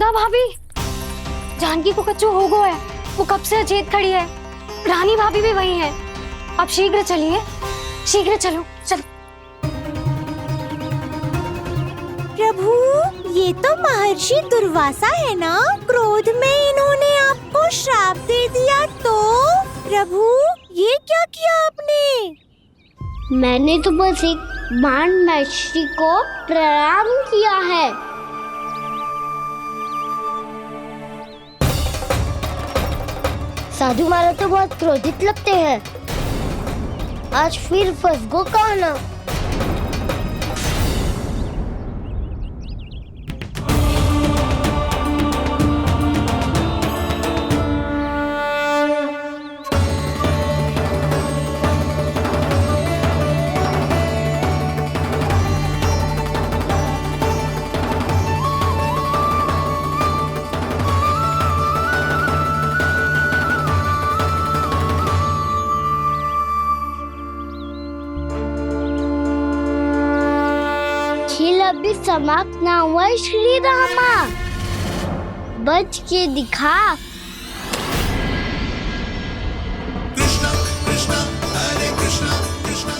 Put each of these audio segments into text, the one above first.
सुधा भाभी, जानकी को कच्चू हो गया है, वो कब से अचेत खड़ी है। रानी भाभी भी वही है। आप शीघ्र चलिए, शीघ्र चलो चलो। प्रभु, ये तो महर्षि दुर्वासा है ना? क्रोध में इन्होंने आपको श्राप दे दिया तो? प्रभु, ये क्या किया आपने? मैंने तो बस एक बाण महर्षि को प्रणाम किया है। साधु महाराज तो बहुत क्रोधित लगते हैं। आज फिर फंस गो कहना। खेल अभी समाप्त ना हुआ श्री रामा, बच के दिखा।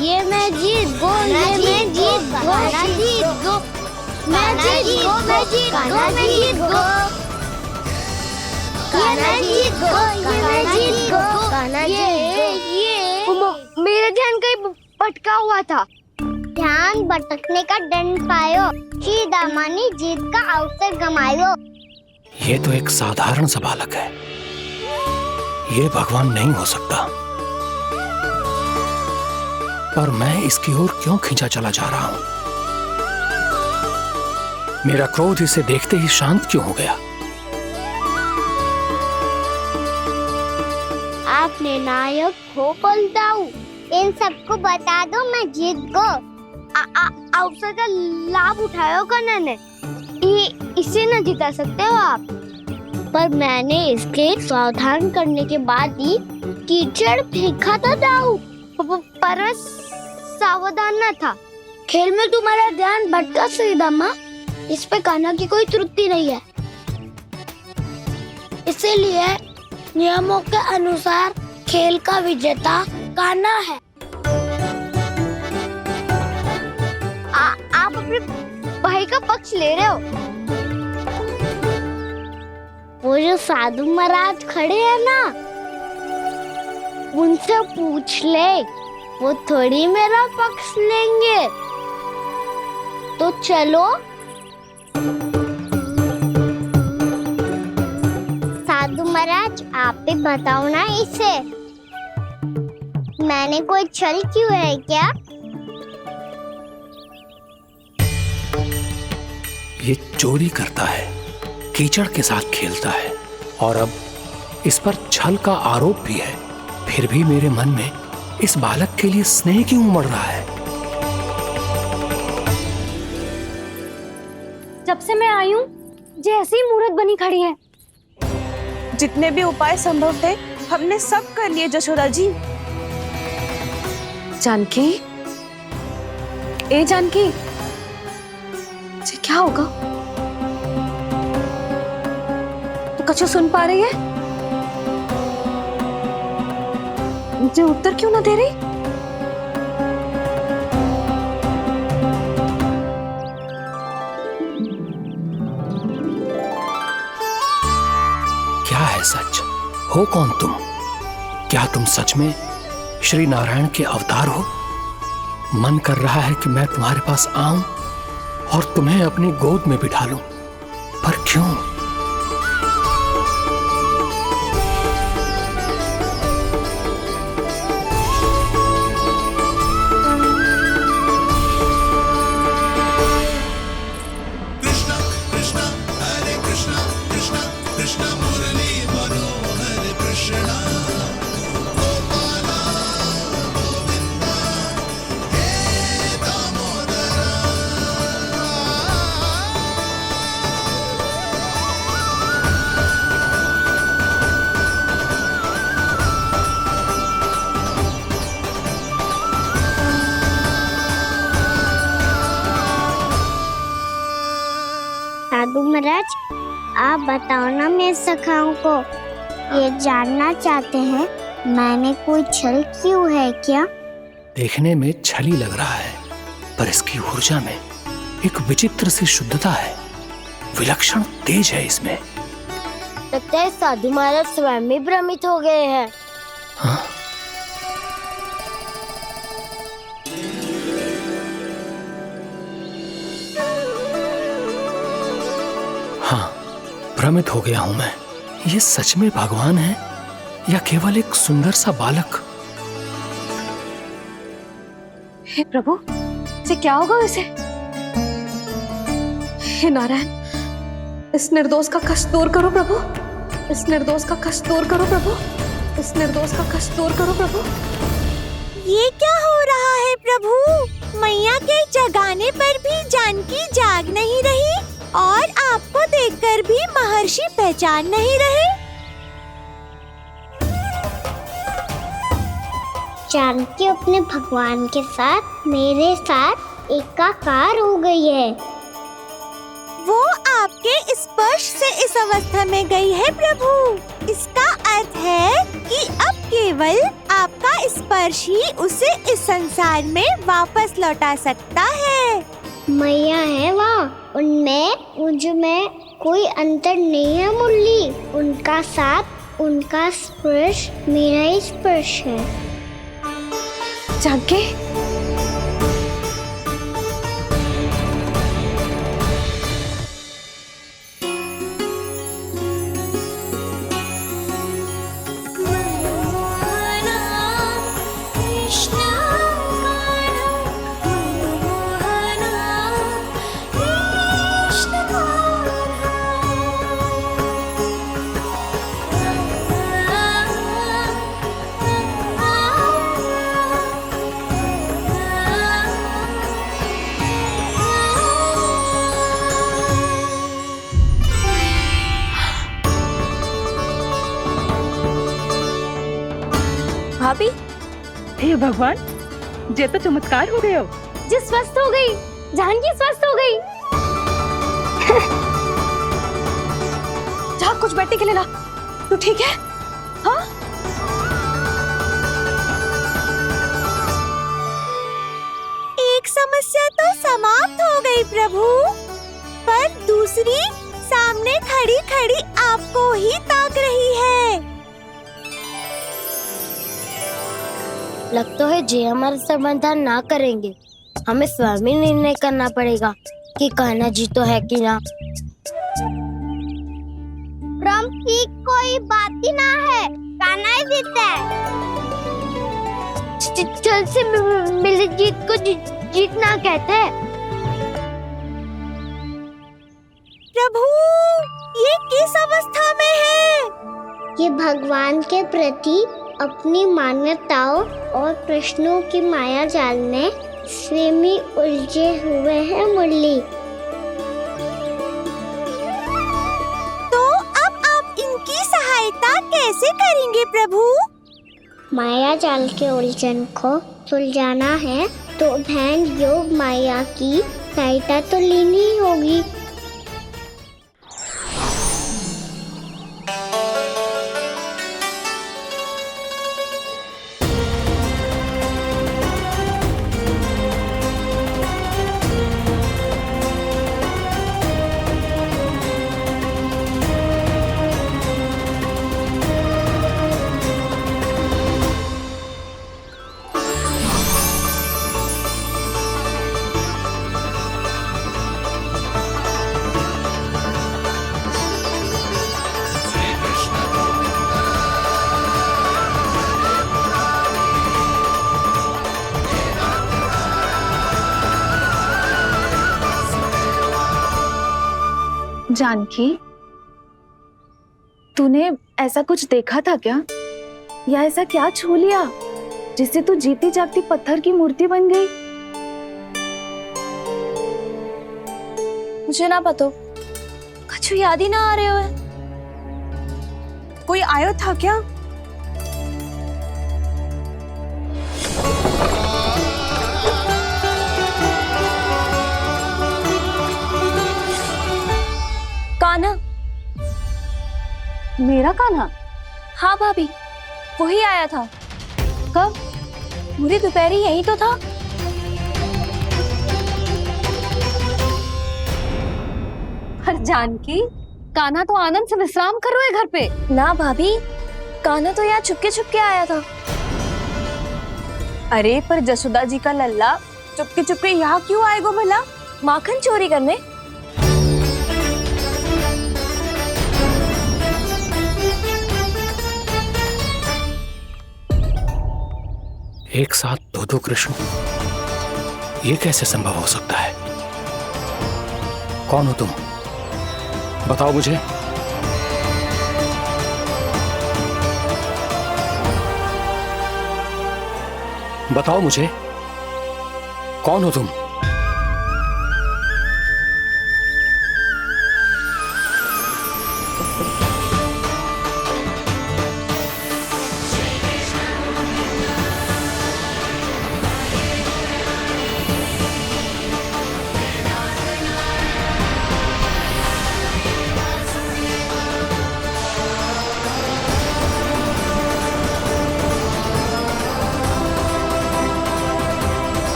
ये मैं जीत गो, ये मैं जीत गो, जीत गो, मैं जीत गो, मैं जीत गो, मैं जीत गो, ये मैं जीत गो, ये मैं जीत गो, ये मेरा ध्यान कहीं भटका हुआ था। ध्यान भटकने का दंड पायो, श्री दामा ने जीत का अवसर गमायो। ये तो एक साधारण सा बालक है, ये भगवान नहीं हो सकता। पर मैं इसकी ओर क्यों खींचा चला जा रहा हूं? मेरा क्रोध इसे देखते ही शांत क्यों हो गया? आपने नायक हो पलटाऊ, इन सबको बता दो मैं जीत गो। अवसर का लाभ उठायो कन्या ने, इसे न जिता सकते हो आप। पर मैंने इसके सावधान करने के बाद ही कीचड़ फेंका था दाऊ, पर वह सावधान न था। खेल में तुम्हारा ध्यान भटका श्रीदामा, इस पे कान्हा की कोई त्रुटि नहीं है। इसीलिए नियमों के अनुसार खेल का विजेता कान्हा है। आप अपने भाई का पक्ष ले रहे हो। वो जो साधु महाराज खड़े हैं ना, उनसे पूछ ले, वो थोड़ी मेरा पक्ष लेंगे। तो चलो। साधु महाराज, आप भी बताओ ना इसे, मैंने कोई छल क्यों है क्या? ये चोरी करता है, कीचड़ के साथ खेलता है और अब इस पर छल का आरोप भी है। फिर भी मेरे मन में इस बालक के लिए स्नेह क्यों उमड़ रहा है? जब से मैं आई हूँ, जैसी ही मूर्त बनी खड़ी है। जितने भी उपाय संभव थे हमने सब कर लिए जशोदा जी। जानकी, ए जानकी, ये क्या होगा? तो कछु सुन पा रही है? मुझे उत्तर क्यों ना दे रही? क्या है सच? हो कौन तुम? क्या तुम सच में श्री नारायण के अवतार हो? मन कर रहा है कि मैं तुम्हारे पास आऊं और तुम्हें अपनी गोद में बिठा लूं, पर क्यों? माँ बताओ ना मेरे सखाओं को, ये जानना चाहते हैं मैंने कोई छल क्यों है क्या? देखने में छली लग रहा है, पर इसकी ऊर्जा में एक विचित्र सी शुद्धता है, विलक्षण तेज है इसमें। लगता है साधु महाराज स्वयं भी भ्रमित हो गए हैं। हाँ? हाँ, भ्रमित हो गया हूं मैं। ये सच में भगवान है या केवल एक सुंदर सा बालक? हे प्रभु, इसे क्या होगा इसे? हे नारायण, इस निर्दोष का कष्ट दूर करो प्रभु, इस निर्दोष का कष्ट दूर करो प्रभु, इस निर्दोष का कष्ट दूर करो प्रभु। ये क्या हो रहा है प्रभु? मैया के जगाने पर भी जानकी जाग नहीं रही और आपको देखकर भी महर्षि पहचान नहीं रहे। जानकी अपने भगवान के साथ मेरे साथ एकाकार हो गई है। वो आपके स्पर्श से इस अवस्था में गई है प्रभु। इसका अर्थ है कि अब केवल आपका स्पर्श ही उसे इस संसार में वापस लौटा सकता है। मैया है वहाँ, उनमें मुझमें कोई अंतर नहीं है मुरली। उनका साथ, उनका स्पर्श मेरा ही स्पर्श है। जानकी, भाभी, हे भगवान, जे तो चमत्कार हो गए हो। जी स्वस्थ हो गई, जानकी स्वस्थ हो गई। जा कुछ बैठने के लिए ला। तू ठीक है? हाँ? एक समस्या तो समाप्त हो गई प्रभु, पर दूसरी सामने खड़ी खड़ी आपको ही ताक रही है। लग तो है जे हमारा समाधान ना करेंगे। हमें स्वयं ही निर्णय करना पड़ेगा कि कान्हा जी तो है कि ना। ब्रह्म की कोई बात ही ना है, कान्हा ही जीता है। चल से मिली जीत को जीतना कहते हैं। प्रभु, ये किस अवस्था में है? ये भगवान के प्रति अपनी मान्यताओं और प्रश्नों की माया जाल में स्वयं ही उलझे हुए हैं मुरली। तो अब आप इनकी सहायता कैसे करेंगे प्रभु? माया जाल के उलझन को सुलझाना है तो ध्यान योग माया की सहायता तो लेनी ही होगी। जानकी, तूने ऐसा कुछ देखा था क्या? या ऐसा क्या छू लिया जिससे तू जीती जागती पत्थर की मूर्ति बन गई? मुझे ना पता, कुछ याद ही ना आ रहे हो। कोई आयो था क्या? कान्हा, मेरा कान्हा? हाँ भाभी, वही आया था। कब? पूरी दोपहर यही तो था। हर जानकी, कान्हा तो आनंद से विश्राम कर रहे घर पे। ना भाभी, कान्हा तो यहाँ छुपके छुपके आया था। अरे पर जसोदा जी का लल्ला चुपके चुपके यहाँ क्यों आएगा भला? माखन चोरी करने? एक साथ दो कृष्ण, ये कैसे संभव हो सकता है? कौन हो तुम? बताओ मुझे। बताओ मुझे, कौन हो तुम?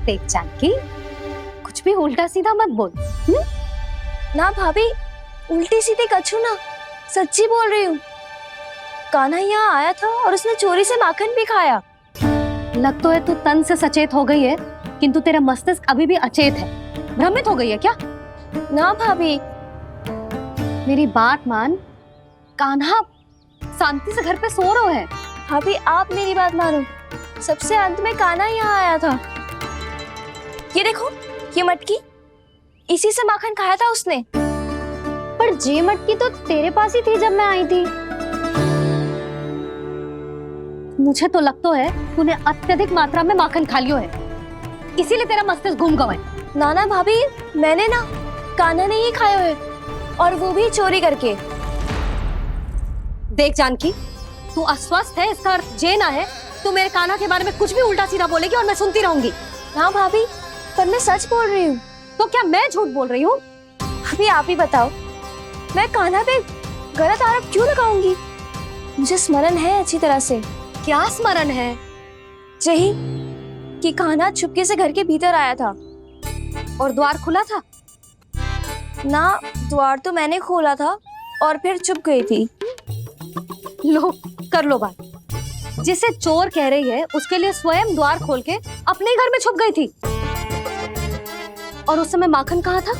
देख जानकी, कुछ भी उल्टा सीधा मत बोल। ना भाभी, उल्टी सीधी कछू ना, सच्ची बोल रही हूँ। कान्हा यहाँ आया था और उसने चोरी से माखन भी खाया। लग तो है तू तन से सचेत हो गई है, किंतु तेरा मस्तिष्क अभी भी अचेत है। भ्रमित हो गई है क्या? ना भाभी। मेरी बात मान, कान्हा शांति से घर पे सो रहा है। भाभी आप मेरी बात मानो, सबसे अंत में कान्हा यहाँ आया था। ये देखो, ये मटकी, इसी से माखन खाया था उसने। पर जे मटकी तो तेरे पास ही थी जब मैं आई थी। मुझे तो लगता है तूने अत्यधिक मात्रा में माखन खा लियो है, इसीलिए तेरा मस्तिष्क घूम गया है। नाना भाभी, मैंने ना, कान्हा ने ही खाया है, और वो भी चोरी करके। देख जानकी, तू अस्वस्थ है, इसका अर्थ जे ना है तू मेरे कान्हा के बारे में कुछ भी उल्टा सीधा बोलेगी और मैं सुनती रहूंगी। हाँ भाभी, पर मैं सच बोल रही हूँ। तो क्या मैं झूठ बोल रही हूँ? अभी आप ही बताओ, मैं कान्हा पे गलत आरोप क्यों लगाऊंगी? मुझे स्मरण है अच्छी तरह से। क्या स्मरण है? यही कि कान्हा चुपके से घर के भीतर आया था। और द्वार खुला था? ना, द्वार तो मैंने खोला था और फिर चुप गई थी। लो, कर लो बात। जिसे चोर कह रही है उसके लिए स्वयं द्वार खोल के अपने घर में छुप गई थी। और उस समय माखन कहाँ था?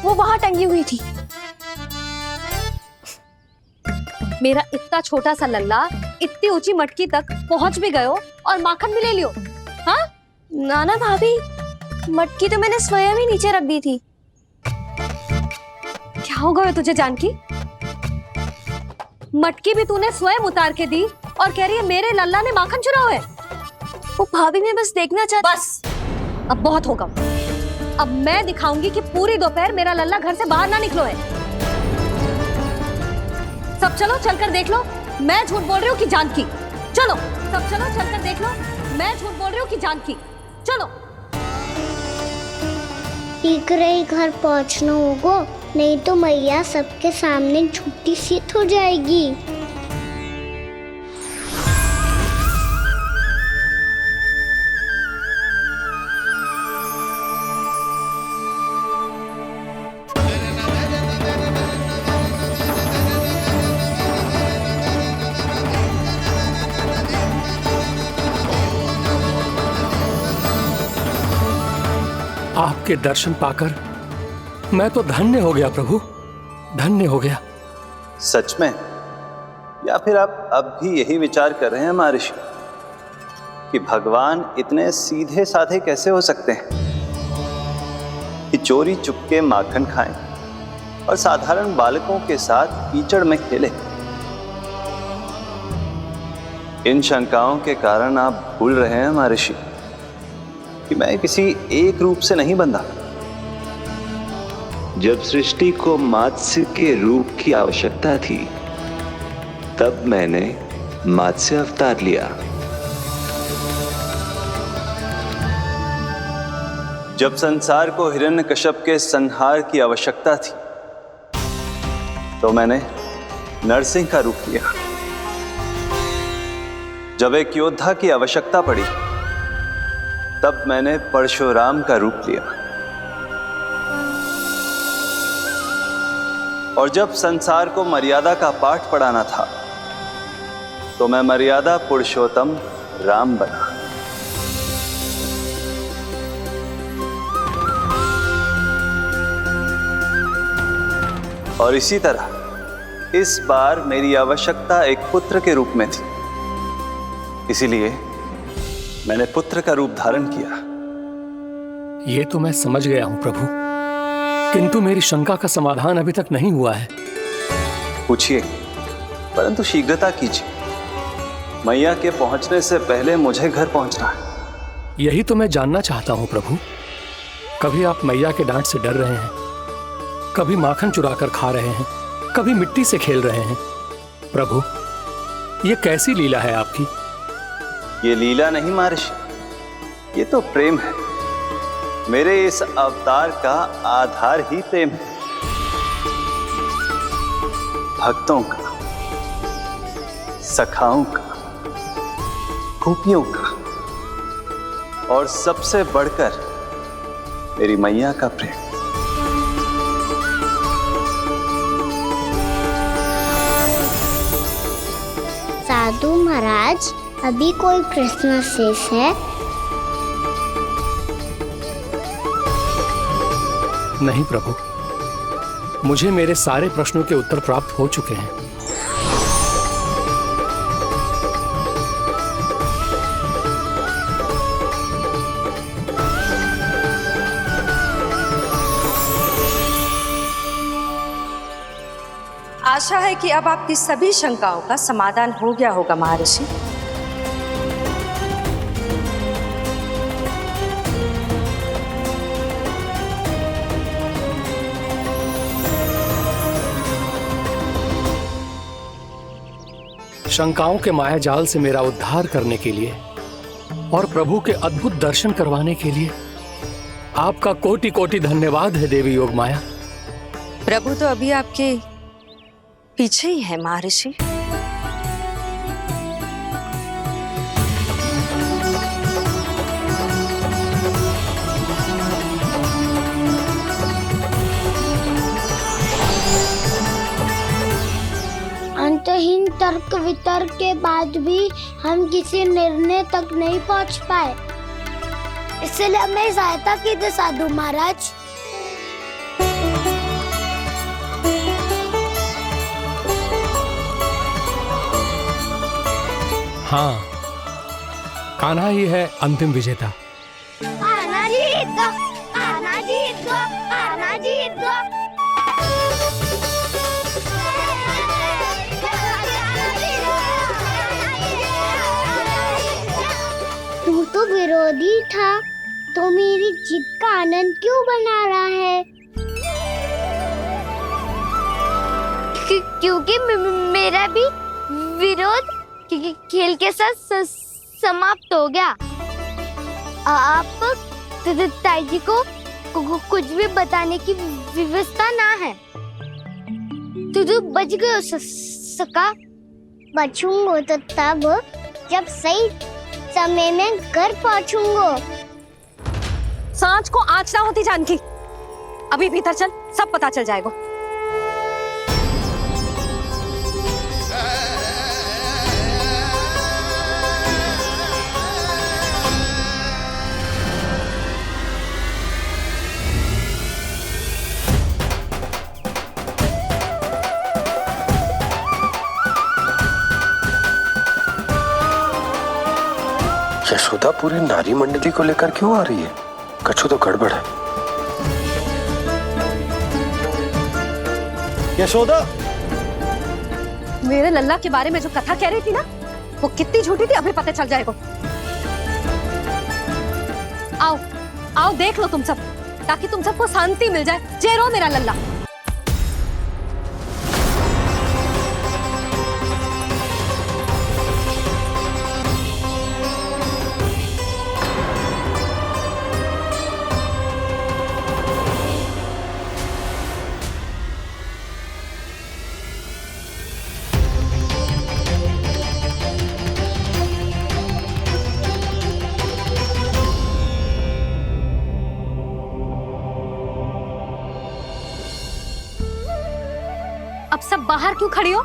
वो वहां टंगी हुई थी। मेरा इतना छोटा सा लल्ला इतनी ऊंची मटकी तक पहुंच भी गयो और माखन भी ले लियो। हाँ? नाना भाभी, मटकी तो मैंने स्वयं ही नीचे रख दी थी। क्या हो गया तुझे जानकी? मटकी भी तूने स्वयं उतार के दी और कह रही है मेरे लल्ला ने माखन चुराया है। वो भाभी मैं बस देखना चाहती। बस, अब बहुत होगा। अब मैं दिखाऊंगी कि पूरी दोपहर मेरा लल्ला घर से बाहर ना निकलो है। सब चलो, चलकर देख लो मैं झूठ बोल रही हूँ कि जानकी। चलो सब चलो, चलकर देख लो मैं झूठ बोल रही हूँ कि जानकी। चलो। शीघ्र ही घर पहुंचना होगा, नहीं तो मैया सबके सामने झूठी सिद्ध हो जाएगी। आपके दर्शन पाकर मैं तो धन्य हो गया प्रभु, धन्य हो गया। सच में? या फिर आप अब भी यही विचार कर रहे हैं महर्षि कि भगवान इतने सीधे साधे कैसे हो सकते हैं कि चोरी चुपके माखन खाएं और साधारण बालकों के साथ कीचड़ में खेले? इन शंकाओं के कारण आप भूल रहे हैं महर्षि कि मैं किसी एक रूप से नहीं बंधा। जब सृष्टि को मत्स्य के रूप की आवश्यकता थी, तब मैंने मत्स्य अवतार लिया। जब संसार को हिरण्यकश्यप के संहार की आवश्यकता थी, तो मैंने नरसिंह का रूप लिया। जब एक योद्धा की आवश्यकता पड़ी, तब मैंने परशुराम का रूप लिया। और जब संसार को मर्यादा का पाठ पढ़ाना था, तो मैं मर्यादा पुरुषोत्तम राम बना। और इसी तरह इस बार मेरी आवश्यकता एक पुत्र के रूप में थी, इसीलिए मैंने पुत्र का रूप धारण किया। ये तो मैं समझ गया हूं प्रभु, किंतु मेरी शंका का समाधान अभी तक नहीं हुआ है। पूछिए, परंतु शीघ्रता कीजिए। मैया के पहुंचने से पहले मुझे घर पहुंचना है। यही तो मैं जानना चाहता हूं प्रभु। कभी आप मैया के डांट से डर रहे हैं, कभी माखन चुराकर खा रहे हैं, कभी मिट्टी से खेल रहे हैं। प्रभु, ये कैसी लीला है आपकी? ये लीला नहीं महर्षि, ये तो प्रेम है। मेरे इस अवतार का आधार ही प्रेम है। भक्तों का, सखाओं का, गोपियों का, और सबसे बढ़कर मेरी मैया का प्रेम। साधु महाराज, अभी कोई प्रश्न शेष है? नहीं प्रभु, मुझे मेरे सारे प्रश्नों के उत्तर प्राप्त हो चुके हैं। आशा है कि अब आपकी सभी शंकाओं का समाधान हो गया होगा महर्षि। शंकाओं के मायाजाल से मेरा उद्धार करने के लिए और प्रभु के अद्भुत दर्शन करवाने के लिए आपका कोटि कोटि धन्यवाद है देवी योगमाया। प्रभु तो अभी आपके पीछे ही है महर्षि। अंतहीन तर्क वितर्क के बाद भी हम किसी निर्णय तक नहीं पहुंच पाए, इसलिए हमें सहायता कीजिए साधु महाराज। हाँ, कान्हा ही है अंतिम विजेता। आना जीत गो, आना जीत गो, आना जीत गो। तू तो विरोधी था, तो मेरी जीत का आनंद क्यों बना रहा है? क्योंकि मेरा भी विरोध खेल के साथ समाप्त हो गया। आप ताई जी को कुछ भी बताने की व्यवस्था ना है। तू बच गए सका। बचूंगा तो तब जब सही समय में घर पहुंचूंगा। सांच को आँच ना होती जानकी। अभी भीतर चल, सब पता चल जाएगा। यशोदा पूरी नारी मंडली को लेकर क्यों आ रही है? कछु तो गड़बड़ है। यशोदा, मेरे लल्ला के बारे में जो कथा कह रही थी ना, वो कितनी झूठी थी अभी पता चल जाएगा। आओ आओ देख लो तुम सब, ताकि तुम सबको शांति मिल जाए। जय रो मेरा लल्ला। अब सब बाहर क्यों खड़ी हो?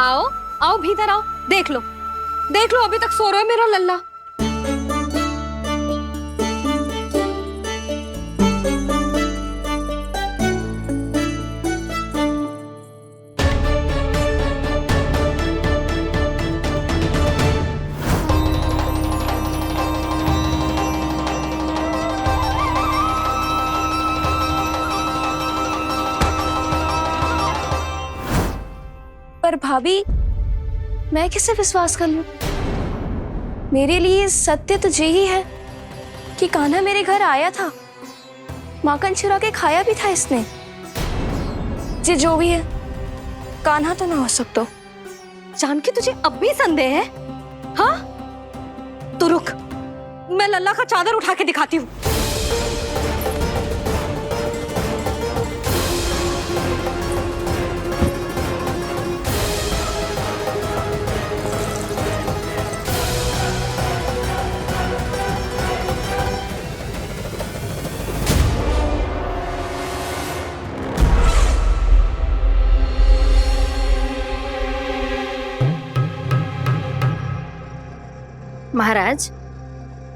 आओ आओ भीतर आओ, देख लो अभी तक सो रहा है मेरा लल्ला। पर भाभी, मैं किसे विश्वास कर लूं? मेरे लिए सत्य तो यही है कि कान्हा मेरे घर आया था, माखन चुरा के खाया भी था इसने। जे जो भी है, कान्हा तो ना हो सकता। जानकी तुझे अब भी संदेह है? हाँ तो रुक, मैं लल्ला का चादर उठा के दिखाती हूँ। महाराज,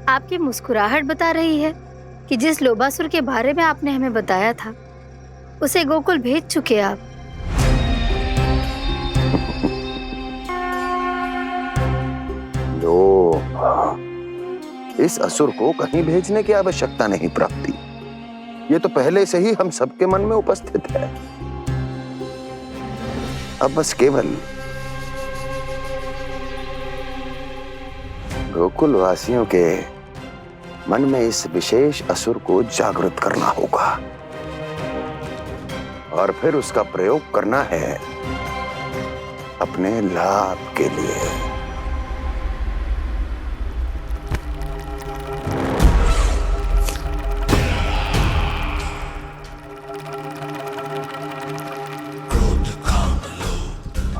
आपकी मुस्कुराहट बता रही है कि जिस लोबासुर के बारे में आपने हमें बताया था, उसे गोकुल भेज चुके आप। इस असुर को कहीं भेजने की आवश्यकता नहीं प्राप्ति। ये तो पहले से ही हम सबके मन में उपस्थित है। अब बस केवल गोकुल वासियों के मन में इस विशेष असुर को जागृत करना होगा और फिर उसका प्रयोग करना है अपने लाभ के लिए।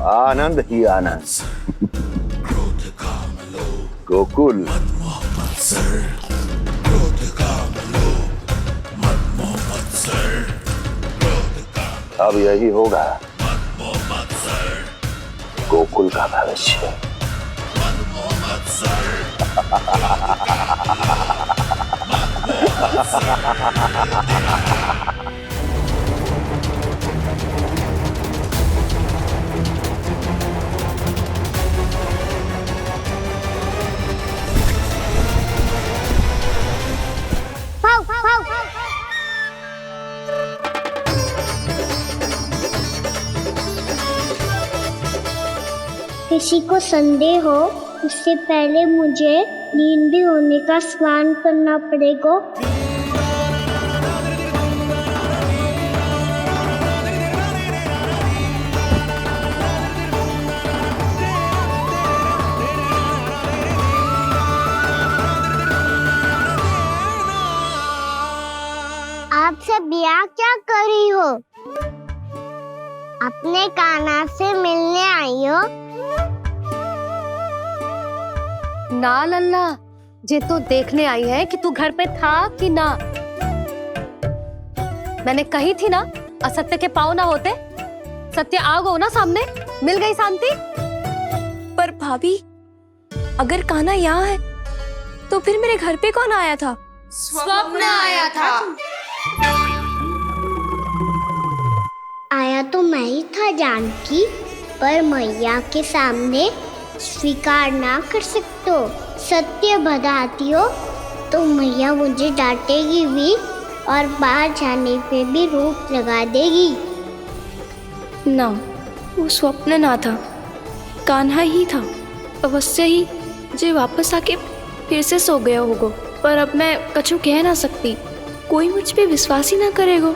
आनंद ही आनंद। गोकुल अब यही होगा गोकुल का भविष्य। किसी को संदेह हो उससे पहले मुझे नींद भी होने का स्नान करना पड़ेगा। आप सब यहाँ क्या कर रही हो? अपने कान्हा से मिलने आई हो? ना लल्ला, जे तो देखने आई है कि तू घर पे था कि ना। मैंने कही थी ना, असत्य के पांव ना होते। सत्य आ गो ना सामने, मिल गई शांति। पर भाभी, अगर कान्हा यहाँ है तो फिर मेरे घर पे कौन आया था? स्वप्न आया था। आया तो मैं ही था जानकी, पर मैया के सामने स्वीकार ना कर सकते हो। सत्य बताती हो तो मैया मुझे डांटेगी भी और बाहर जाने पे भी रोक लगा देगी। ना, वो स्वप्न ना था, कान्हा ही था। अवश्य ही जे वापस आके फिर से सो गया होगा। पर अब मैं कछु कह ना सकती, कोई मुझ पे विश्वास ही ना करेगा।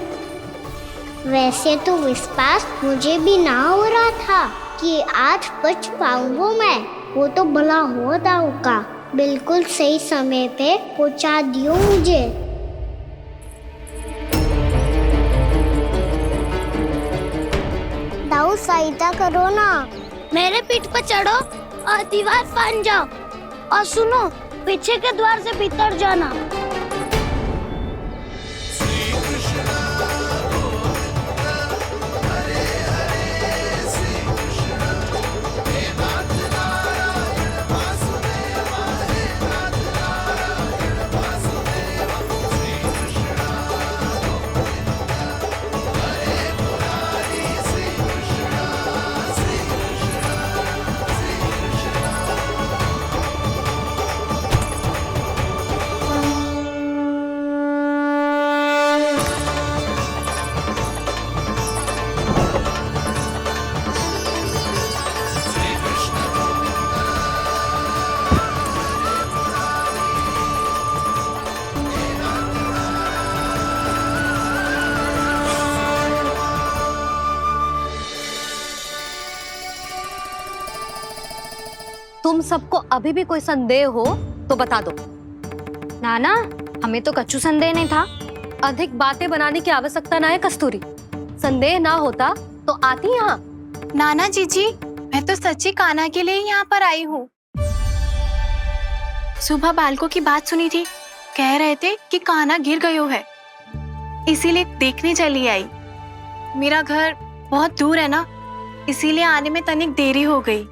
वैसे तो विश्वास मुझे भी ना हो रहा था कि आज बच पाऊंगा मैं। वो तो भला हो दाऊ का, बिल्कुल सही समय पे पहुंचा दियो मुझे। दाऊ सहायता करो ना, मेरे पीठ पर चढ़ो और दीवार फाड़ जाओ, और सुनो पीछे के द्वार से भीतर जाना। तुम सबको अभी भी कोई संदेह हो तो बता दो। नाना, हमें तो कच्चू संदेह नहीं था। अधिक बातें बनाने की आवश्यकता ना है कस्तूरी। संदेह ना होता तो आती यहाँ। नाना जीजी, मैं तो सच्ची कान्हा के लिए यहाँ पर आई हूँ। सुबह बालकों की बात सुनी थी, कह रहे थे कि कान्हा गिर गयो है, इसीलिए देखने चली आई। मेरा घर बहुत दूर है ना, इसीलिए आने में तनिक देरी हो गई।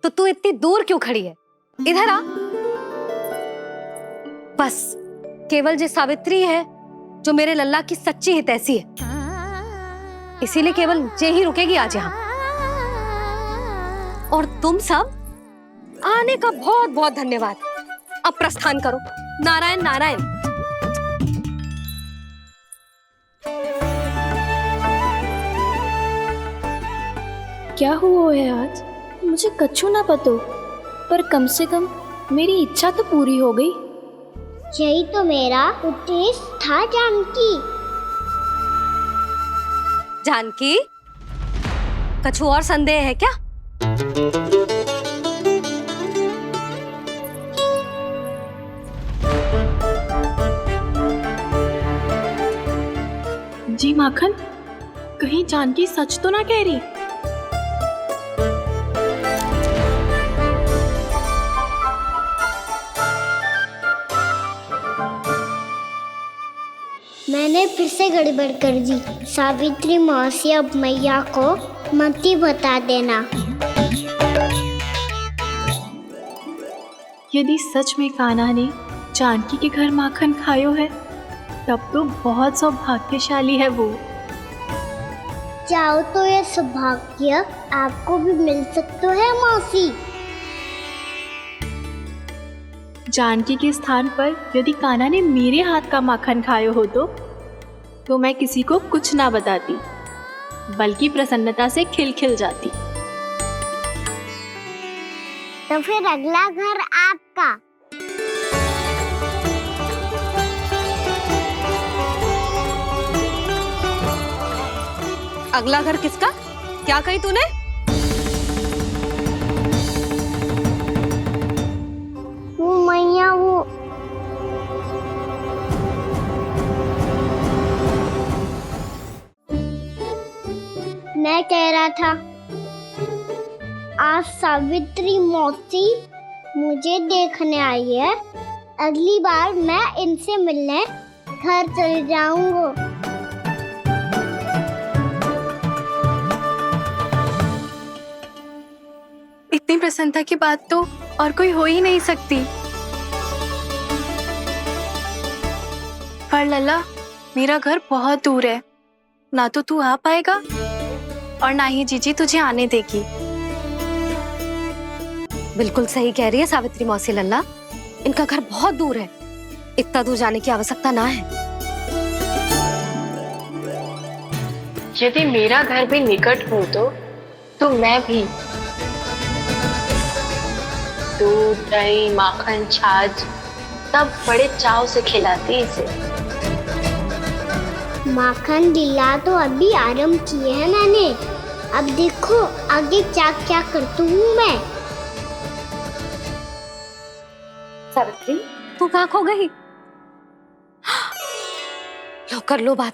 तो तू इतनी दूर क्यों खड़ी है? इधर आ। बस केवल जे सावित्री है जो मेरे लल्ला की सच्ची हितैषी है, इसीलिए केवल जे ही रुकेगी आज यहाँ। और तुम सब आने का बहुत बहुत धन्यवाद। अब प्रस्थान करो। नारायण नारायण। क्या हुआ है आज? मुझे कछु ना पतो, पर कम से कम मेरी इच्छा तो पूरी हो गई। यही तो मेरा उद्देश्य था जानकी। जानकी, कछु और संदेह है क्या? जी माखन, कहीं जानकी सच तो ना कह रही? मैंने फिर से गड़बड़ कर दी। सावित्री मौसी अब मैया को मत ही बता देना। यदि सच में कान्हा ने जानकी के घर माखन खायो है, तब तो बहुत सौभाग्यशाली है वो। चाहो तो ये सौभाग्य आपको भी मिल सकता है मौसी। जानकी के स्थान पर यदि कान्हा ने मेरे हाथ का माखन खायो हो तो मैं किसी को कुछ ना बताती, बल्कि प्रसन्नता से खिलखिल जाती। तो फिर अगला घर आपका। अगला घर किसका? क्या कही तूने? वो मैया, वो मैं कह रहा था, आज सावित्री मौसी मुझे देखने आई है। अगली बार मैं इनसे मिलने घर चले जाऊंगा। इतनी प्रसन्नता की बात तो और कोई हो ही नहीं सकती। पर लल्ला, मेरा घर बहुत दूर है, ना तो तू आ पाएगा और ना ही जीजी तुझे आने देगी। बिल्कुल सही कह रही है सावित्री मौसी लल्ला, इनका घर बहुत दूर है, इतना दूर जाने की आवश्यकता ना है। यदि मेरा घर भी निकट हो तो मैं भी दूध, दही, माखन, छाछ कितना बड़े चाव से खिलाती इसे। माखन लीला तो अभी आरंभ किए है मैंने, अब देखो आगे क्या क्या करती हूँ मैं। सावित्री, तू कहाँ खो गई? लो कर लो बात।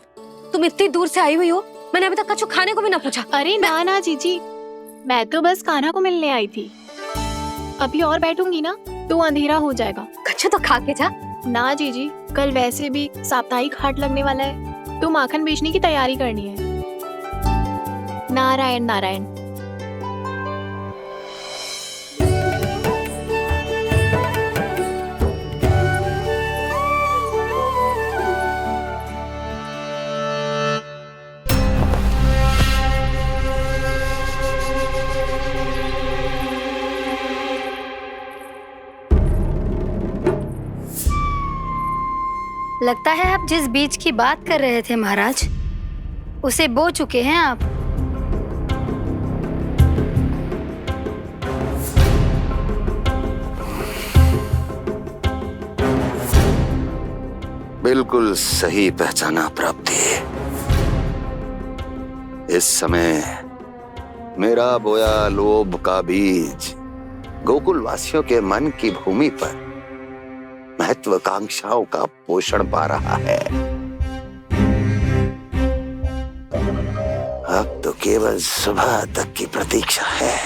तुम इतनी दूर से आई हुई हो, मैंने अभी तक कछु खाने को भी ना पूछा। अरे ना ना जीजी, मैं तो बस कान्हा को मिलने आई थी। अभी और बैठूंगी ना तो अंधेरा हो जाएगा। कछु तो खा के जा। ना जीजी, कल वैसे भी साप्ताहिक हाट लगने वाला है, तो माखन बेचने की तैयारी करनी है। नारायण नारायण। लगता है आप जिस बीज की बात कर रहे थे महाराज, उसे बो चुके हैं आप। बिल्कुल सही पहचाना प्राप्ति। इस समय मेरा बोया लोभ का बीज गोकुल वासियों के मन की भूमि पर महत्वाकांक्षाओं का पोषण पा रहा है। अब तो केवल सुबह तक की प्रतीक्षा है।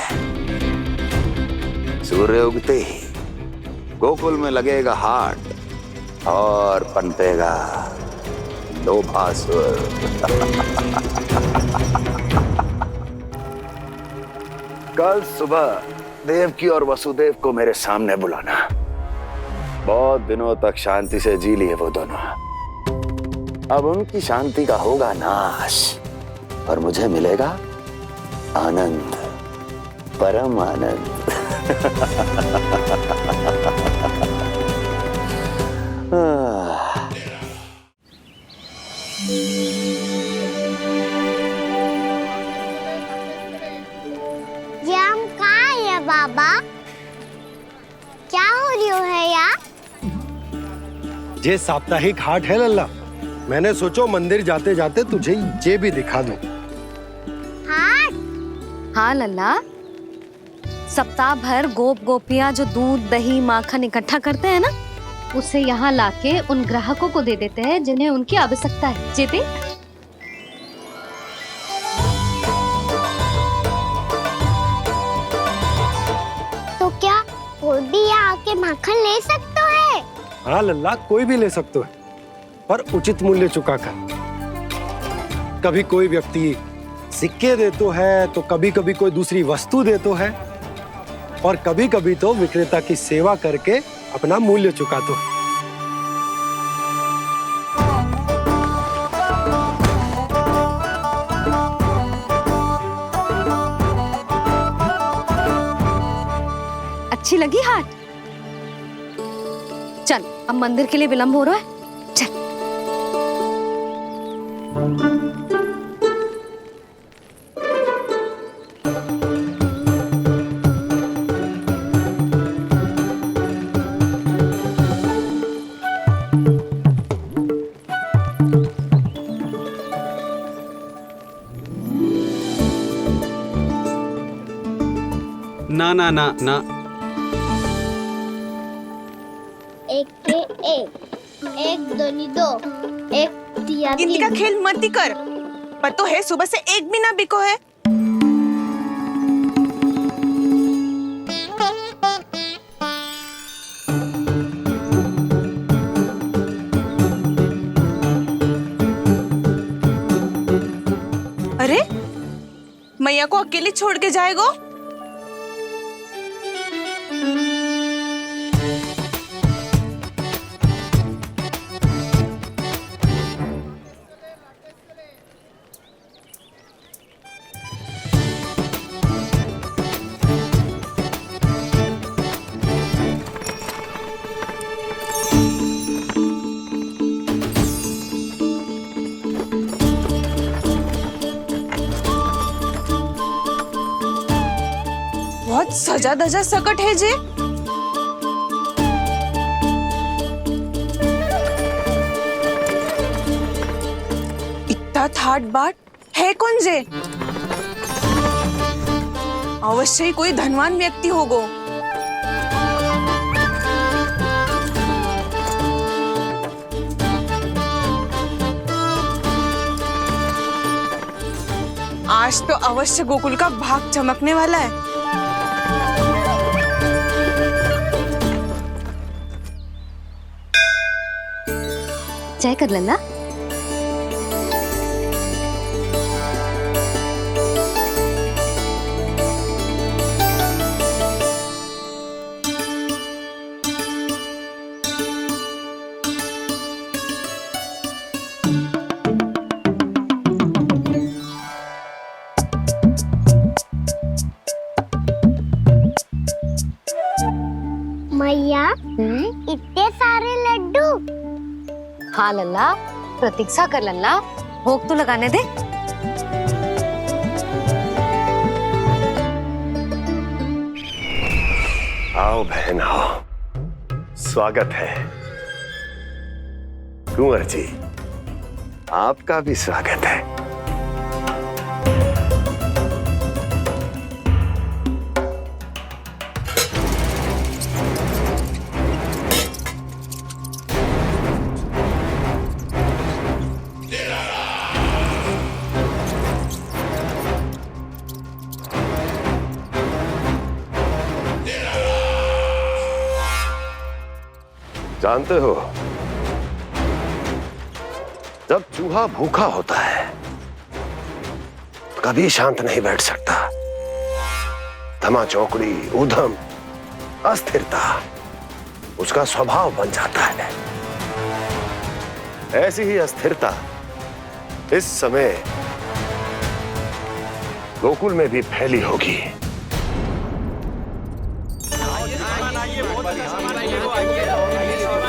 सूर्य उगते ही गोकुल में लगेगा हाट और पनपेगा लोभासुर। कल सुबह देवकी और वसुदेव को मेरे सामने बुलाना। बहुत दिनों तक शांति से जी लिए वो दोनों, अब उनकी शांति का होगा नाश और मुझे मिलेगा आनंद, परम आनंद। ये हम कहाँ है बाबा? क्या हो रही है यार? ये साप्ताहिक हाट है लल्ला। मैंने सोचो मंदिर जाते जाते तुझे ये भी दिखा दूं। हाट? हाँ लल्ला, सप्ताह भर गोप गोपियां जो दूध दही माखन इकट्ठा करते हैं ना, उसे यहाँ लाके उन ग्राहकों को दे देते हैं जिन्हें उनकी आवश्यकता है। जेपी, तो क्या कोई भी यहाँ आके माखन ले सकता है? हाँ लल्ला, कोई भी ले सकते है, पर उचित मूल्य चुकाकर। कभी कोई व्यक्ति सिक्के देतो है, तो कभी कभी कोई दूसरी वस्तु देतो है, और कभी कभी तो विक्रेता की सेवा करके अपना मूल्य चुकातो है। अच्छी लगी हाट? चल, अब मंदिर के लिए विलंब हो रहा है, चल। ना ना ना ना, एक के एक दोनी दो, एक दिया तीन। इनका खेल मत ही कर, पतो है सुबह से एक भी ना बिको है। अरे मैया को अकेले छोड़ के जाएगो? बहुत सजा धजा सकट है जे। एवढा थाटबाट है कौन जे? अवश्य ही कोई धनवान व्यक्ति होगो। आज तो अवश्य गोकुल का भाग चमकने वाला है। चाय कर लल्ला। मैया इतने सारे लड्डू। हाँ लल्ला, प्रतीक्षा कर लल्ला, भोग तो लगाने दे। आओ बहन आओ, स्वागत है। कुंवर जी, आपका भी स्वागत है। जानते हो, जब चूहा भूखा होता है तो कभी शांत नहीं बैठ सकता। धमा चौकड़ी, उधम, अस्थिरता उसका स्वभाव बन जाता है। ऐसी ही अस्थिरता इस समय गोकुल में भी फैली होगी।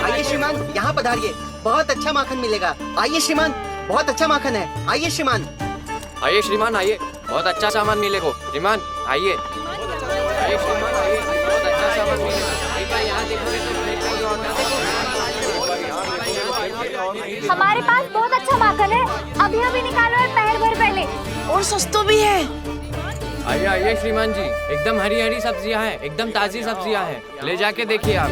आइए श्रीमान, यहाँ पधारिए, बहुत अच्छा माखन मिलेगा। आइए श्रीमान, बहुत अच्छा माखन है। आइए श्रीमान। आइए श्रीमान, आइए, बहुत अच्छा सामान मिलेगा। श्रीमान आइए, आइए श्रीमान, आइए, बहुत अच्छा सामान मिलेगा। एक बार यहाँ देखोगे तो हमारे पास बहुत अच्छा माखन है, अभी अभी निकालो है, पहर भर पहले। और सस्ता भी है। आइए आइए श्रीमान जी, एकदम हरी हरी सब्जियां हैं, एकदम ताजी सब्जियां हैं, ले जाके देखिए आप।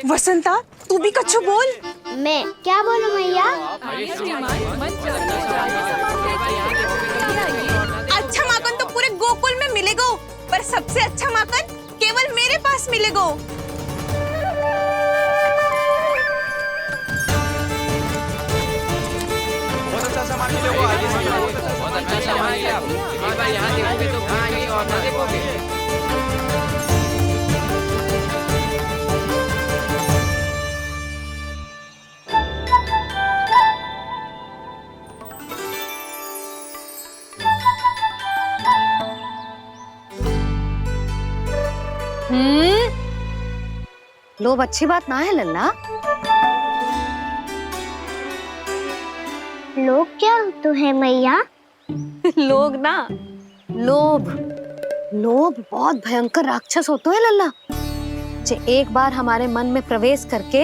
वसंता, तू भी कछु बोल। मैं क्या बोलूं मैया? अच्छा माखन तो पूरे गोकुल में मिलेगा, पर सबसे अच्छा माखन केवल मेरे पास मिलेगा। बहुत अच्छा सामान है आप। एक बार यहाँ देखोगे तो कहीं और ना देखोगे। लोभ अच्छी बात ना है लल्ला। लोग क्या तो है मैया? लोग ना, लोभ। लोभ बहुत भयंकर राक्षस होता है लल्ला, जो एक बार हमारे मन में प्रवेश करके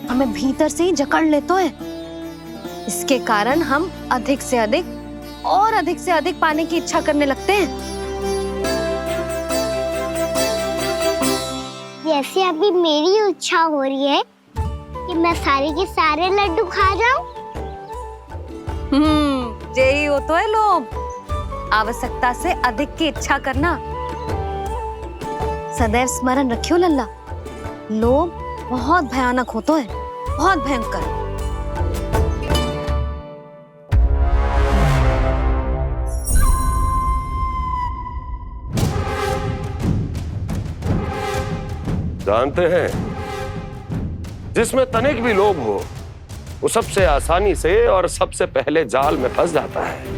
हमें भीतर से ही जकड़ लेता है। इसके कारण हम अधिक से अधिक पाने की इच्छा करने लगते हैं। जैसे अभी मेरी इच्छा हो रही है कि मैं सारे के सारे लड्डू खा जाऊं। यही होता है लोभ, आवश्यकता से अधिक की इच्छा करना। सदैव स्मरण रखियो लल्ला, लोभ बहुत भयानक होता है, बहुत भयंकर। जानते हैं, जिसमें तनिक भी लोभ हो वो सबसे आसानी से और सबसे पहले जाल में फंस जाता है।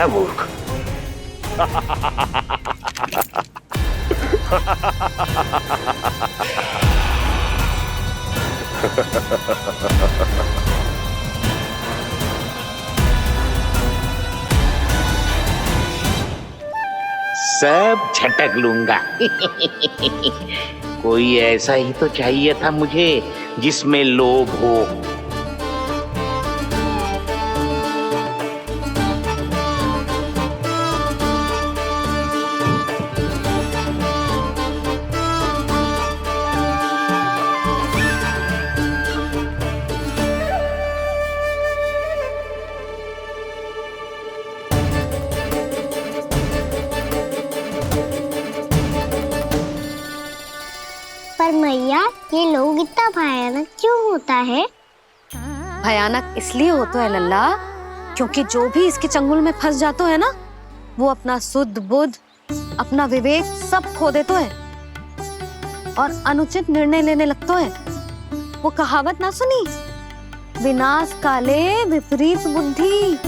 है मूर्ख। सब झटक लूंगा। कोई ऐसा ही तो चाहिए था मुझे जिसमें लोभ हो। पर मैया ये लोग इतना भयानक क्यों होता है? भयानक इसलिए होता है लल्ला, क्योंकि जो भी इसके चंगुल में फंस जाता है ना, वो अपना सुध बुध, अपना विवेक सब खो देता है और अनुचित निर्णय लेने लगता है। वो कहावत ना सुनी, विनाश काले विपरीत बुद्धि।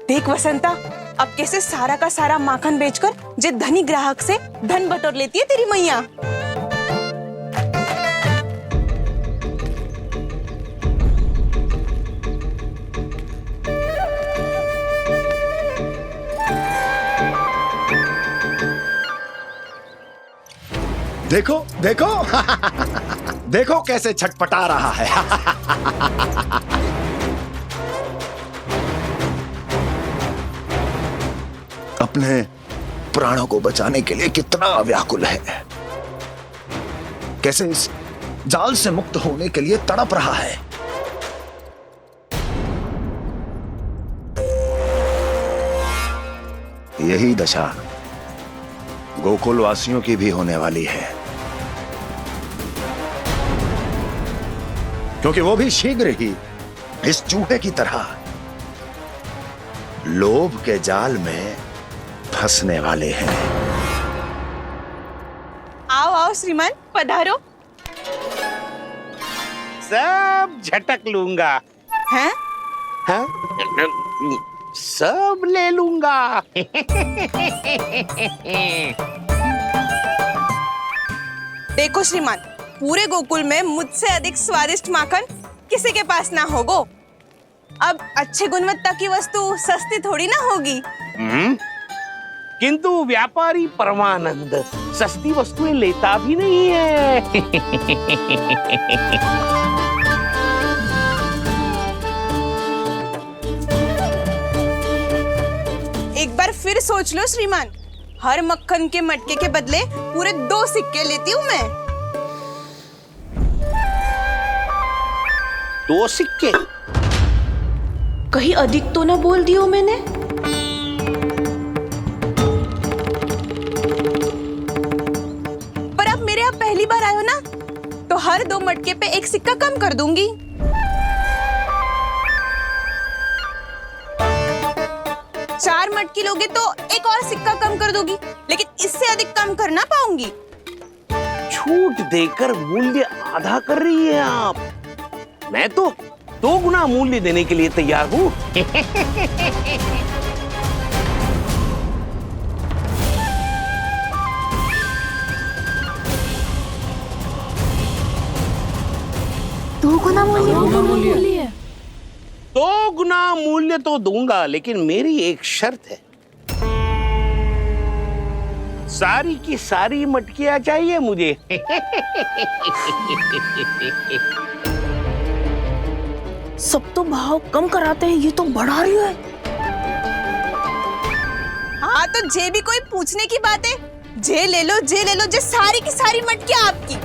देख वसंता, अब कैसे सारा का सारा माखन बेचकर जे धनी ग्राहक से धन बटोर लेती है तेरी मैया। देखो देखो देखो कैसे छटपटा रहा है। अपने प्राणों को बचाने के लिए कितना व्याकुल है, कैसे इस जाल से मुक्त होने के लिए तड़प रहा है। यही दशा गोकुल वासियों की भी होने वाली है, क्योंकि वो भी शीघ्र ही इस चूहे की तरह लोभ के जाल में फंसने वाले हैं। आओ आओ श्रीमान, पधारो। सब झटक लूंगा। हैं? हाँ? सब ले लूंगा। देखो श्रीमान, पूरे गोकुल में मुझसे अधिक स्वादिष्ट माखन किसी के पास ना होगो। अब अच्छे गुणवत्ता की वस्तु सस्ती थोड़ी ना होगी। किंतु व्यापारी परमानंद सस्ती वस्तुएं लेता भी नहीं है। एक बार फिर सोच लो श्रीमान, हर मक्खन के मटके के बदले पूरे 2 सिक्के लेती हूँ मैं। 2 सिक्के? कहीं अधिक तो ना बोल दियो मैंने? पर आप मेरे यहाँ पहली बार आए हो ना, तो हर 2 मटके पे 1 सिक्का कम कर दूंगी। चार मटकी लोगे तो 1 और सिक्का कम कर दोगी, लेकिन इससे अधिक कम कर ना पाऊंगी। छूट देकर मूल्य आधा कर रही है आप। मैं तो 2 गुना मूल्य देने के लिए तैयार हूँ। दो गुना मूल्य? 2 गुना मूल्य तो दूंगा, लेकिन मेरी एक शर्त है। सारी की सारी मटकियां चाहिए मुझे। सब तो भाव कम कराते हैं, ये तो बढ़ा रही है। हाँ तो जे भी कोई पूछने की बात है, जे ले लो, जे सारी की सारी मटकियां आपकी।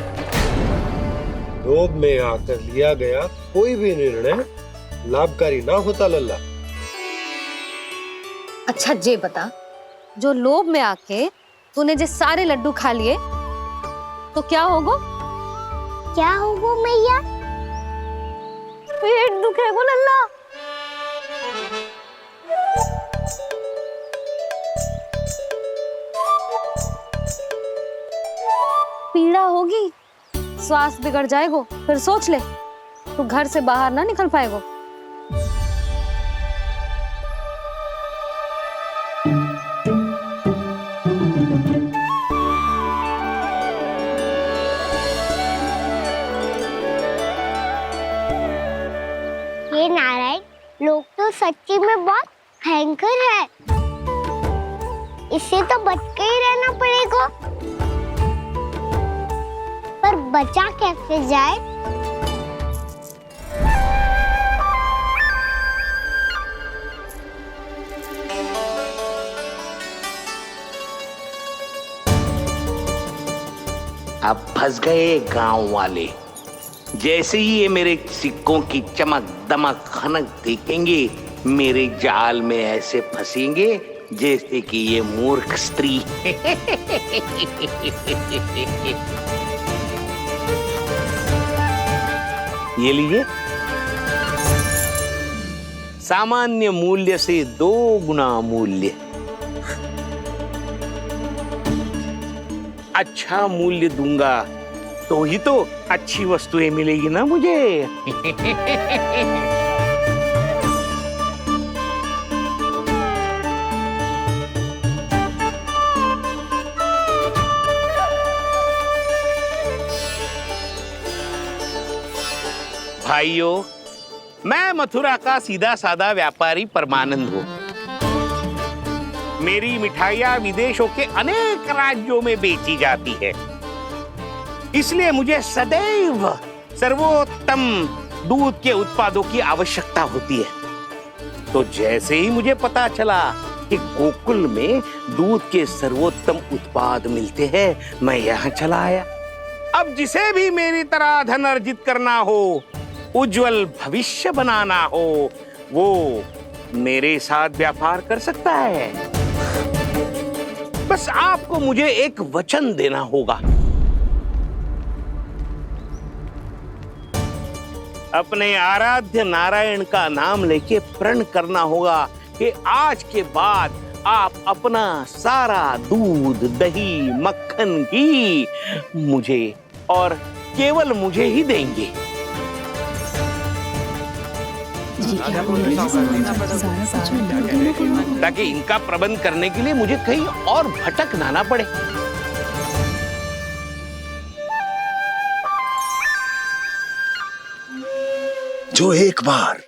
लोभ में आकर लिया गया कोई भी निर्णय लाभकारी ना होता लल्ला। अच्छा जे बता, जो लोभ में आके तूने जे सारे लड्डू खा लिए तो क्या होगो? क्या होगो मैया? पेट दुखेगो लल्ला। पीड़ा होगी, स्वास्थ्य बिगड़ जाएगो, फिर सोच ले तू घर से बाहर ना निकल पाएगो। ये नारायण लोग तो सच्ची में बहुत भयंकर है, इससे तो बच के ही रहना पड़ेगा। पर बचा कैसे जाए? अब फंस गए गांव वाले। जैसे ही ये मेरे सिक्कों की चमक दमक खनक देखेंगे, मेरे जाल में ऐसे फंसेंगे जैसे कि ये मूर्ख स्त्री। ये लीजिए, सामान्य मूल्य से 2 गुना मूल्य। अच्छा मूल्य दूंगा तो ही तो अच्छी वस्तुएं मिलेगी ना मुझे। भाइयों, मैं मथुरा का सीधा साधा व्यापारी परमानंद हूँ। मेरी मिठाइयाँ विदेशों के अनेक राज्यों में बेची जाती है, इसलिए मुझे सदैव सर्वोत्तम दूध के उत्पादों की आवश्यकता होती है। तो जैसे ही मुझे पता चला कि गोकुल में दूध के सर्वोत्तम उत्पाद मिलते हैं, मैं यहाँ चला आया। अब जिसे भी मेरी तरह धन अर्जित करना हो, उज्जवल भविष्य बनाना हो, वो मेरे साथ व्यापार कर सकता है। बस आपको मुझे एक वचन देना होगा। अपने आराध्य नारायण का नाम लेके प्रण करना होगा कि आज के बाद आप अपना सारा दूध, दही, मक्खन, घी मुझे और केवल मुझे ही देंगे। ताकि इनका प्रबंध करने के लिए मुझे कहीं और भटकना ना पड़े। जो एक बार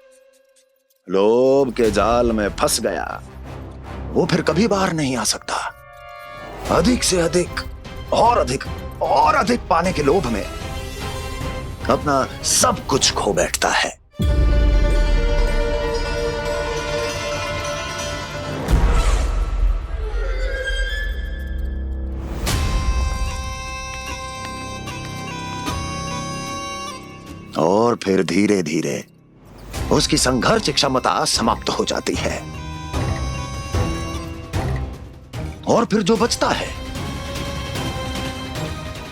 लोभ के जाल में फंस गया, वो फिर कभी बाहर नहीं आ सकता। अधिक से अधिक और अधिक और अधिक पाने के लोभ में अपना सब कुछ खो बैठता है। और फिर धीरे धीरे उसकी संघर्ष क्षमता समाप्त हो जाती है, और फिर जो बचता है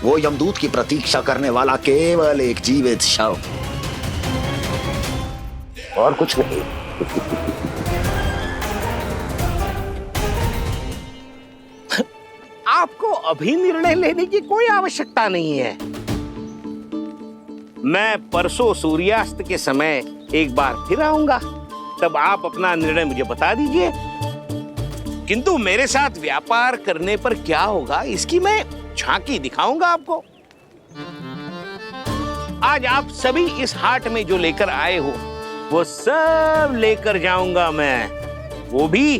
वो यमदूत की प्रतीक्षा करने वाला केवल एक जीवित शव, और कुछ नहीं। आपको अभी निर्णय लेने की कोई आवश्यकता नहीं है। मैं परसों सूर्यास्त के समय एक बार फिर आऊंगा, तब आप अपना निर्णय मुझे बता दीजिए। किंतु मेरे साथ व्यापार करने पर क्या होगा, इसकी मैं झांकी दिखाऊंगा आपको। आज आप सभी इस हाट में जो लेकर आए हो, वो सब लेकर जाऊंगा मैं, वो भी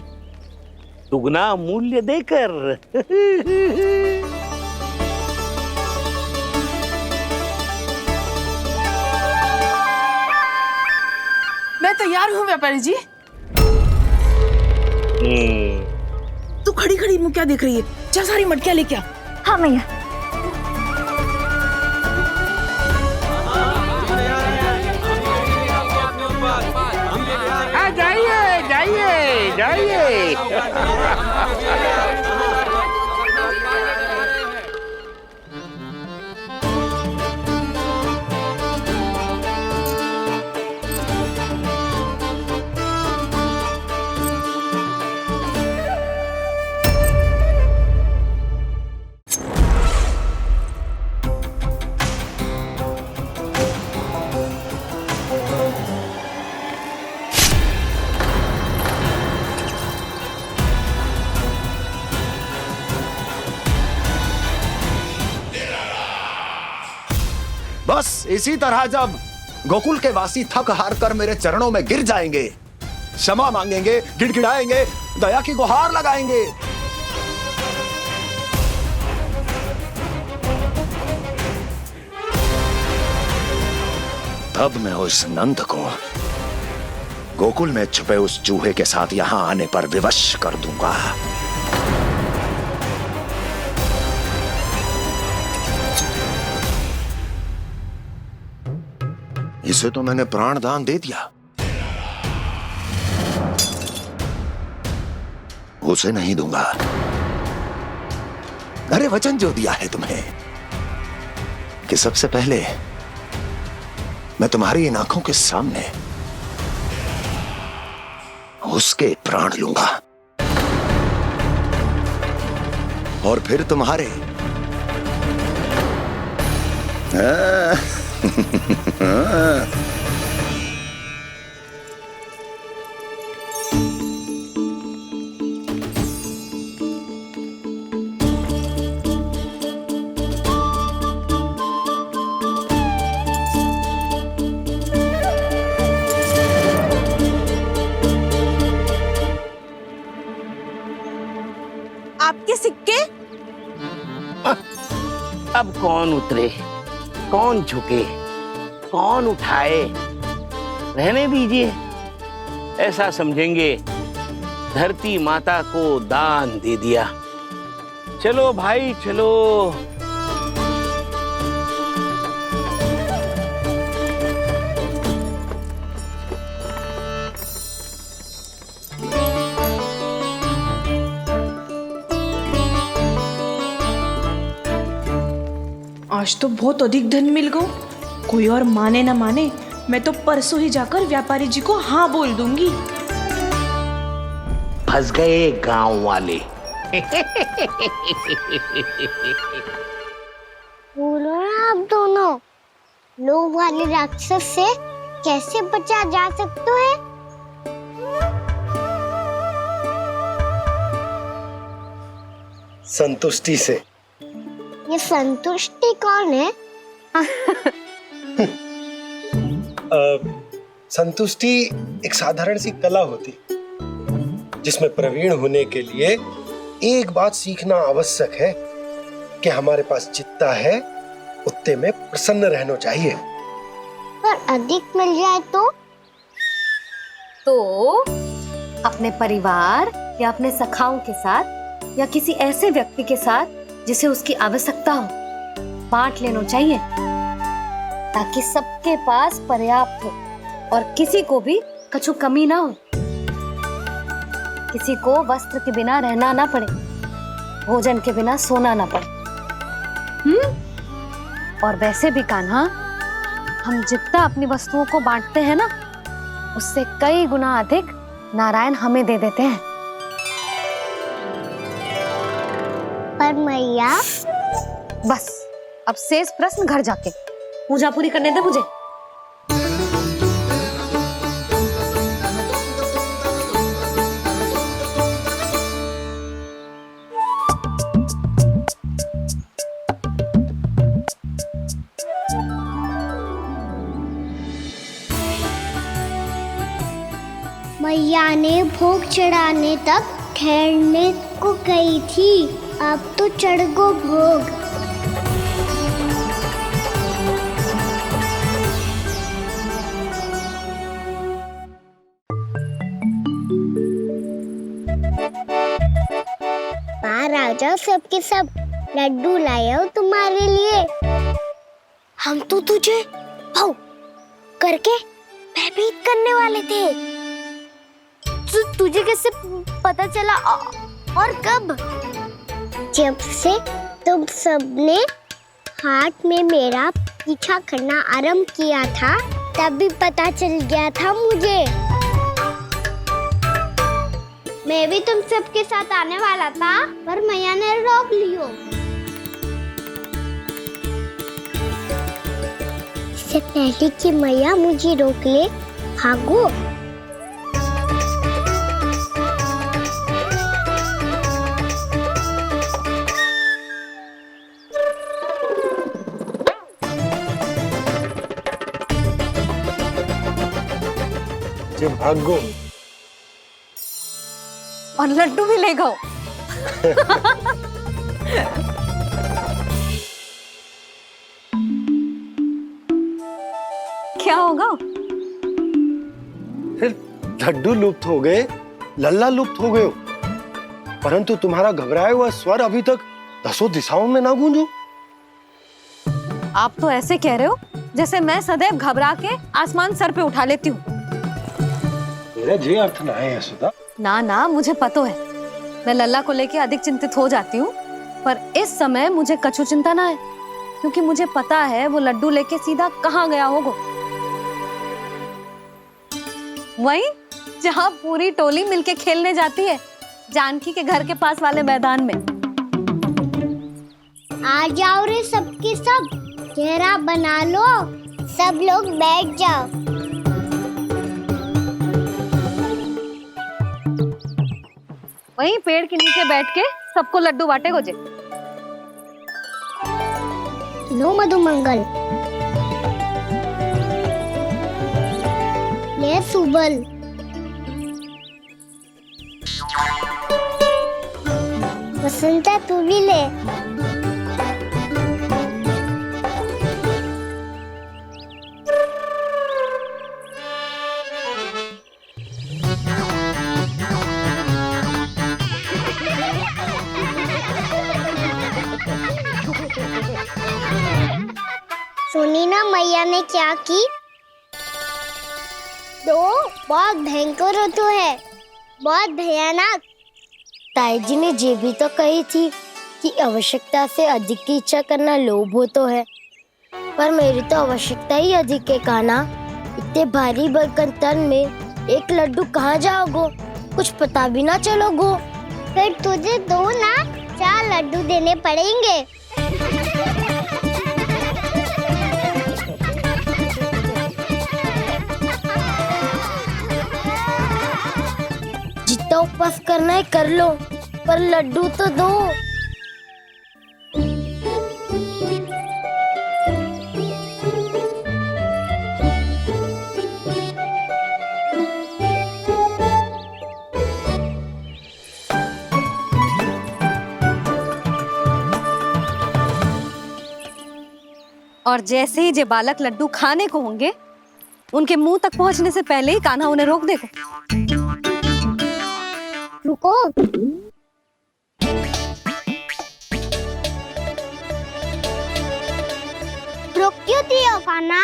दुगना मूल्य देकर। मैं तैयार हूँ व्यापारी जी। तू खड़ी खड़ी मुँह क्या देख रही है? चल सारी मटकियाँ लेके आ। हाँ मैया। जाइए जाइए जाइए। बस इसी तरह जब गोकुल के वासी थक हार कर मेरे चरणों में गिर जाएंगे, क्षमा मांगेंगे, गिड़गिड़ाएंगे, दया की गुहार लगाएंगे, तब मैं उस नंद को गोकुल में छुपे उस चूहे के साथ यहां आने पर विवश कर दूंगा। इसे तो मैंने प्राण दान दे दिया, उसे नहीं दूंगा। अरे वचन जो दिया है तुम्हें कि सबसे पहले मैं तुम्हारी इन आंखों के सामने उसके प्राण लूंगा और फिर तुम्हारे। आपके सिक्के? अब कौन उतरे, कौन झुके, कौन उठाए, रहने दीजिए। ऐसा समझेंगे धरती माता को दान दे दिया। चलो भाई चलो। आज तो बहुत अधिक धन मिल गया। कोई और माने ना माने, मैं तो परसों ही जाकर व्यापारी जी को हाँ बोल दूंगी। फंस गए गांव वाले। बोलो ना आप दोनों, लोभ वाले राक्षस से कैसे बचा जा सकता है? संतुष्टि से। ये संतुष्टि कौन है? संतुष्टि एक साधारण सी कला होती जिसमें प्रवीण होने के लिए एक बात सीखना आवश्यक है कि हमारे पास जितना है उतने में प्रसन्न रहना चाहिए। पर अधिक मिल जाए तो अपने परिवार या अपने सखाओं के साथ या किसी ऐसे व्यक्ति के साथ जिसे उसकी आवश्यकता हो बांट लेना चाहिए, ताकि सबके पास पर्याप्त हो और किसी को भी कछु कमी ना हो, किसी को वस्त्र के बिना रहना ना पड़े, भोजन के बिना सोना ना पड़े। और वैसे भी कान्हा, हम जितना अपनी वस्तुओं को बांटते हैं ना, उससे कई गुना अधिक नारायण हमें दे देते हैं। पर मैया, बस अब शेष प्रश्न घर जाके पूजा पूरी करने दे मुझे। मैया ने भोग चढ़ाने तक ठहरने को कही थी, अब तो चढ़ गो भोग। बाहर आ जाओ सबके सब, लड्डू लाया हूँ तुम्हारे लिए। हम तो तुझे भाव करके भयभीत करने वाले थे। तुझे कैसे पता चला और कब? जब से तुम सबने हाथ में मेरा पीछा करना आरंभ किया था, तभी पता चल गया था मुझे। मैं भी तुम सबके साथ आने वाला था, पर मैया ने रोक लियो। इससे पहले कि मैया मुझे रोक ले, भागो। जे भागो और लड्डू भी ले गो। क्या होगा? फिर लड्डू लुप्त हो गए, लल्ला लुप्त हो गए हो, परंतु तुम्हारा घबराया हुआ स्वर अभी तक 10 दिशाओं में ना गूंजो। आप तो ऐसे कह रहे हो जैसे मैं सदैव घबरा के आसमान सर पे उठा लेती हूँ। मेरा जे अर्थ ना है यशोदा। ना ना, मुझे पता है, मैं लल्ला को लेके अधिक चिंतित हो जाती हूँ, पर इस समय मुझे कछु चिंता ना है, क्योंकि मुझे पता है वो लड्डू लेके सीधा कहाँ गया होगा। वहीं जहाँ पूरी टोली मिलके खेलने जाती है, जानकी के घर के पास वाले मैदान में। आ जाओ रे सबके सब, चेहरा बना लो, सब लोग बैठ जाओ। वहीं पेड़ के नीचे बैठ के सबको लड्डू बांटे गोजे। लो मधुमंगल, ये सुबल, वसंता तू भी ले। सुनी ना मैया ने क्या की? तो बहुत भयंकर ऋतु है, बहुत भयानक। ताई जी ने ये भी तो कही थी कि आवश्यकता से अधिक की इच्छा करना लोभ हो तो है, पर मेरी तो आवश्यकता ही अधिक है कान्हा। इतने भारी बलकन तन में एक लड्डू कहाँ जाओगो, कुछ पता भी ना चलोगो। फिर तुझे 2 ना 4 लड्डू देने पड़ेंगे। जितना उपवास करना है कर लो, पर लड्डू तो दो। और जैसे ही जे बालक लड्डू खाने को होंगे, उनके मुंह तक पहुंचने से पहले ही कान्हा उन्हें रोक देगा। रुको, रुक क्यों दियो कान्हा?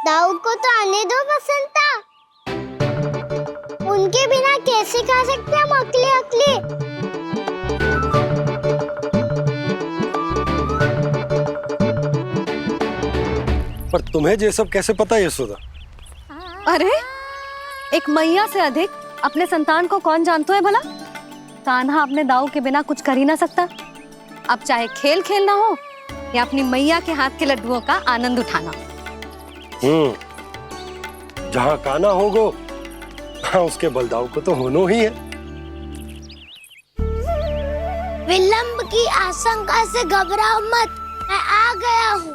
दाऊ को तो आने दो बसंता। उनके बिना कैसे खा सकते हम अकेले अकेले? पर तुम्हें ये सब कैसे पता यशोदा? अरे, एक मैया से अधिक अपने संतान को कौन जानता है भला? कान्हा अपने दाऊ के बिना कुछ कर ही ना सकता। अब चाहे खेल खेलना हो या अपनी मैया के हाथ के लड्डुओं का आनंद उठाना। जहाँ कान्हा होगो, हाँ उसके बलदाऊ को तो होनो ही है। विलंब की आशंका से घबराओ मत, मैं आ गया हूँ।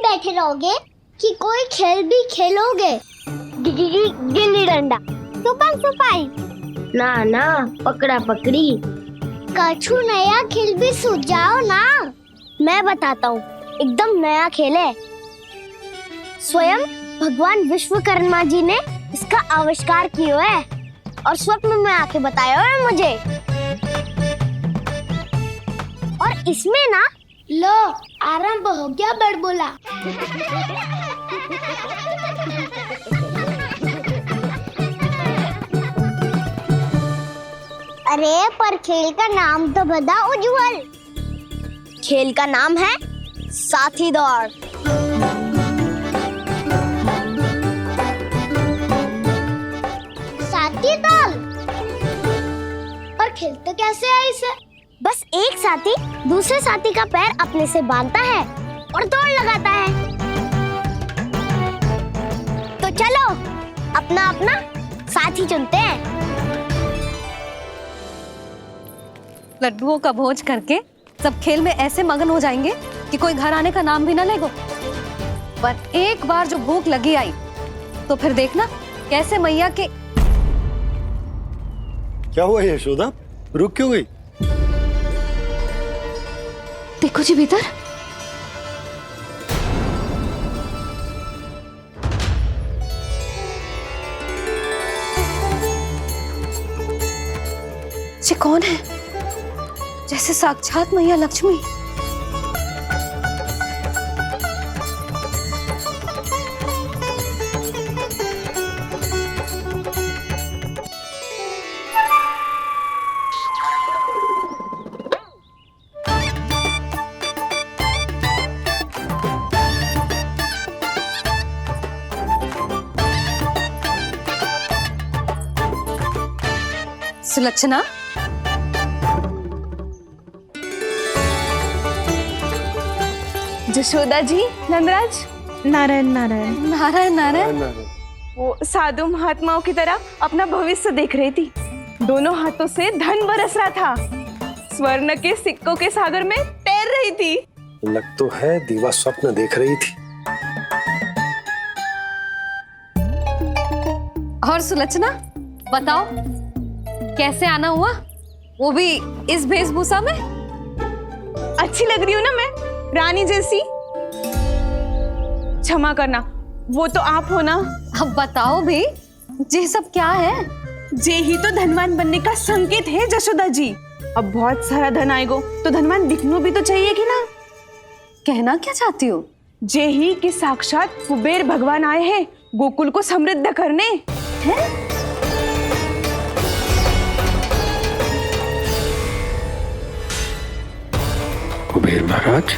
बैठे रहोगे कि कोई खेल भी खेलोगे? गिल्ली डंडा, छुपन छुपाई, ना ना पकड़ा पकड़ी, कछु नया खेल भी सुझाओ ना। मैं बताता हूँ, एकदम नया खेल है। स्वयं भगवान विश्वकर्मा जी ने इसका आविष्कार किया है और स्वप्न में आके बताया है मुझे। और इसमें ना लो आरंभ हो गया बड़बोला। अरे पर खेल का नाम तो बता उज्जवल। खेल का नाम है साथी दौड़। साथी दौड़? और खेलते कैसे है इसे? बस एक साथी दूसरे साथी का पैर अपने से बांधता है और दौड़ लगाता है। तो चलो अपना अपना साथी चुनते हैं। लड्डुओं का भोज करके सब खेल में ऐसे मगन हो जाएंगे कि कोई घर आने का नाम भी ना लेगो। पर एक बार जो भूख लगी आई तो फिर देखना कैसे मैया के। क्या हुआ यशोदा, रुक क्यों गई? देखो जी भीतर। ये कौन है? जैसे साक्षात मैया लक्ष्मी। सुलक्षणा, जशोदा जी, नंदराज। नारायण नारायण नारायण नारायण। वो साधु महात्माओं की तरह अपना भविष्य देख रही थी। दोनों हाथों से धन बरस रहा था। स्वर्ण के सिक्कों के सागर में तैर रही थी। लग तो है दीवा स्वप्न देख रही थी। और सुलक्षणा बताओ, कैसे आना हुआ, वो भी इस वेशभूषा में? अच्छी लग रही हूँ ना मैं, रानी जैसी? क्षमा करना, वो तो आप हो ना। अब बताओ भी, ये सब क्या है? जे ही तो धनवान बनने का संकेत है जशोदा जी। अब बहुत सारा धन आएगा तो धनवान दिखना भी तो चाहिए कि ना। कहना क्या चाहती हो? जे ही कि साक्षात कुबेर भगवान आए हैं गोकुल को समृद्ध करने। हैं? कुबेर महाराज,